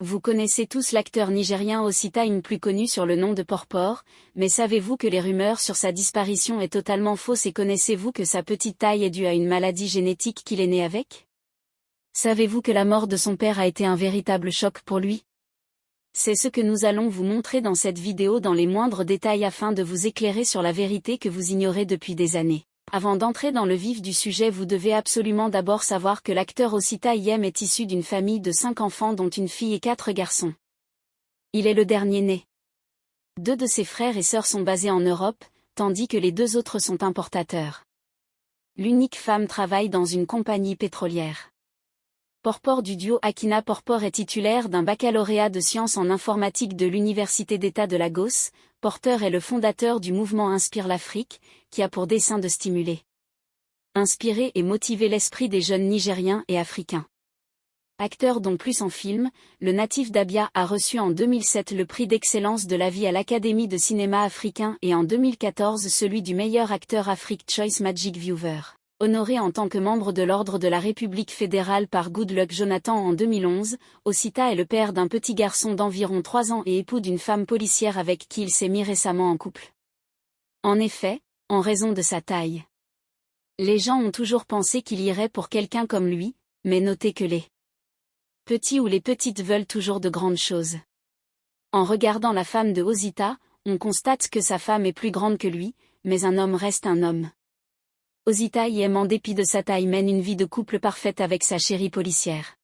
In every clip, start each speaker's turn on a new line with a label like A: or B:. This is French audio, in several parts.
A: Vous connaissez tous l'acteur nigérien Osita, plus connu sur le nom de Porpor, mais savez-vous que les rumeurs sur sa disparition est totalement fausse et connaissez-vous que sa petite taille est due à une maladie génétique qu'il est né avec? Savez-vous que la mort de son père a été un véritable choc pour lui? C'est ce que nous allons vous montrer dans cette vidéo dans les moindres détails afin de vous éclairer sur la vérité que vous ignorez depuis des années. Avant d'entrer dans le vif du sujet, vous devez absolument d'abord savoir que l'acteur Osita est issu d'une famille de 5 enfants dont une fille et 4 garçons. Il est le dernier né. 2 de ses frères et sœurs sont basés en Europe, tandis que les 2 autres sont importateurs. L'unique femme travaille dans une compagnie pétrolière. Porpor du duo Akina Porpor est titulaire d'un baccalauréat de sciences en informatique de l'Université d'État de Lagos. Porpor est le fondateur du mouvement Inspire l'Afrique, qui a pour dessein de stimuler, inspirer et motiver l'esprit des jeunes Nigériens et Africains. Acteur dont plus en film, le natif d'Abia a reçu en 2007 le prix d'excellence de la vie à l'Académie de cinéma africain et en 2014 celui du meilleur acteur Afrique Choice Magic Viewer. Honoré en tant que membre de l'Ordre de la République fédérale par Goodluck Jonathan en 2011, Osita est le père d'un petit garçon d'environ 3 ans et époux d'une femme policière avec qui il s'est mis récemment en couple. En effet, en raison de sa taille, les gens ont toujours pensé qu'il irait pour quelqu'un comme lui, mais notez que les petits ou les petites veulent toujours de grandes choses. En regardant la femme de Osita, on constate que sa femme est plus grande que lui, mais un homme reste un homme. Osita en dépit de sa taille mène une vie de couple parfaite avec sa chérie policière.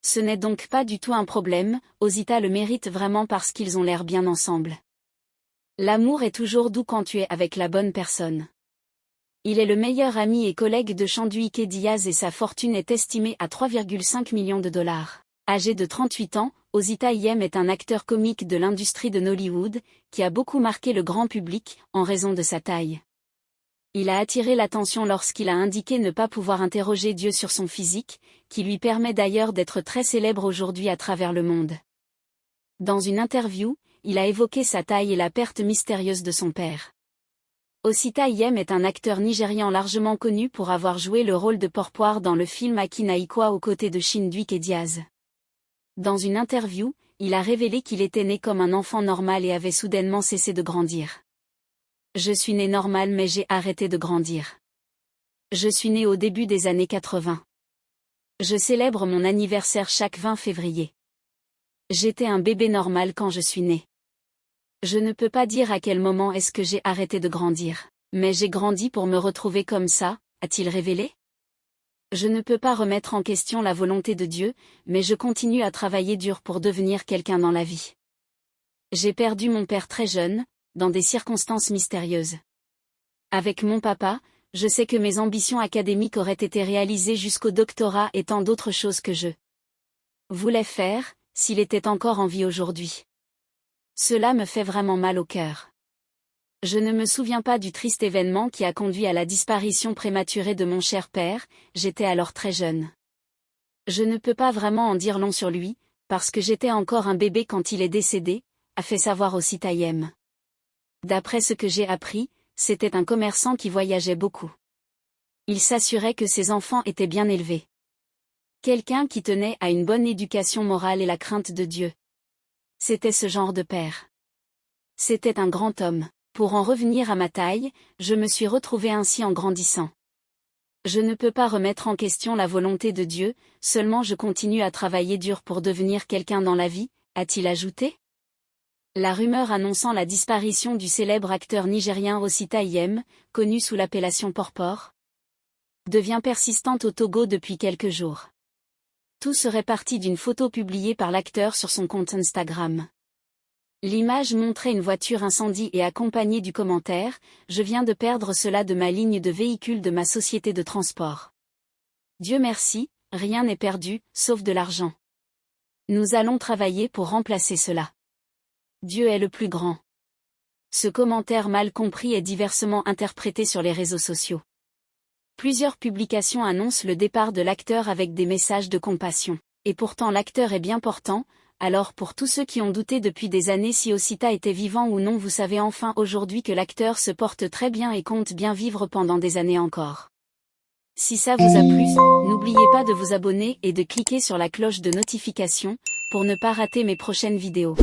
A: Ce n'est donc pas du tout un problème, Osita le mérite vraiment parce qu'ils ont l'air bien ensemble. L'amour est toujours doux quand tu es avec la bonne personne. Il est le meilleur ami et collègue de Chanduike Diaz et sa fortune est estimée à 3,5 millions de dollars. Âgé de 38 ans, Osita est un acteur comique de l'industrie de Nollywood, qui a beaucoup marqué le grand public, en raison de sa taille. Il a attiré l'attention lorsqu'il a indiqué ne pas pouvoir interroger Dieu sur son physique, qui lui permet d'ailleurs d'être très célèbre aujourd'hui à travers le monde. Dans une interview, il a évoqué sa taille et la perte mystérieuse de son père. Osita est un acteur nigérian largement connu pour avoir joué le rôle de Porpor dans le film Akina Ikwa aux côtés de Chanduike Diaz. Dans une interview, il a révélé qu'il était né comme un enfant normal et avait soudainement cessé de grandir. Je suis né normal mais j'ai arrêté de grandir. Je suis né au début des années 80. Je célèbre mon anniversaire chaque 20 février. J'étais un bébé normal quand je suis né. Je ne peux pas dire à quel moment est-ce que j'ai arrêté de grandir, mais j'ai grandi pour me retrouver comme ça, a-t-il révélé? Je ne peux pas remettre en question la volonté de Dieu, mais je continue à travailler dur pour devenir quelqu'un dans la vie. J'ai perdu mon père très jeune, dans des circonstances mystérieuses. Avec mon papa, je sais que mes ambitions académiques auraient été réalisées jusqu'au doctorat et tant d'autres choses que je voulais faire, s'il était encore en vie aujourd'hui. Cela me fait vraiment mal au cœur. Je ne me souviens pas du triste événement qui a conduit à la disparition prématurée de mon cher père, j'étais alors très jeune. Je ne peux pas vraiment en dire long sur lui, parce que j'étais encore un bébé quand il est décédé, a fait savoir Osita. D'après ce que j'ai appris, c'était un commerçant qui voyageait beaucoup. Il s'assurait que ses enfants étaient bien élevés. Quelqu'un qui tenait à une bonne éducation morale et la crainte de Dieu. C'était ce genre de père. C'était un grand homme. Pour en revenir à ma taille, je me suis retrouvé ainsi en grandissant. Je ne peux pas remettre en question la volonté de Dieu, seulement je continue à travailler dur pour devenir quelqu'un dans la vie, a-t-il ajouté? La rumeur annonçant la disparition du célèbre acteur nigérien Osita, connu sous l'appellation Porpor, devient persistante au Togo depuis quelques jours. Tout serait parti d'une photo publiée par l'acteur sur son compte Instagram. L'image montrait une voiture incendie et accompagnée du commentaire « Je viens de perdre cela de ma ligne de véhicule de ma société de transport. Dieu merci, rien n'est perdu, sauf de l'argent. Nous allons travailler pour remplacer cela. Dieu est le plus grand. » Ce commentaire mal compris est diversement interprété sur les réseaux sociaux. Plusieurs publications annoncent le départ de l'acteur avec des messages de compassion. Et pourtant l'acteur est bien portant, alors pour tous ceux qui ont douté depuis des années si Osita était vivant ou non, vous savez enfin aujourd'hui que l'acteur se porte très bien et compte bien vivre pendant des années encore. Si ça vous a plu, n'oubliez pas de vous abonner et de cliquer sur la cloche de notification, pour ne pas rater mes prochaines vidéos.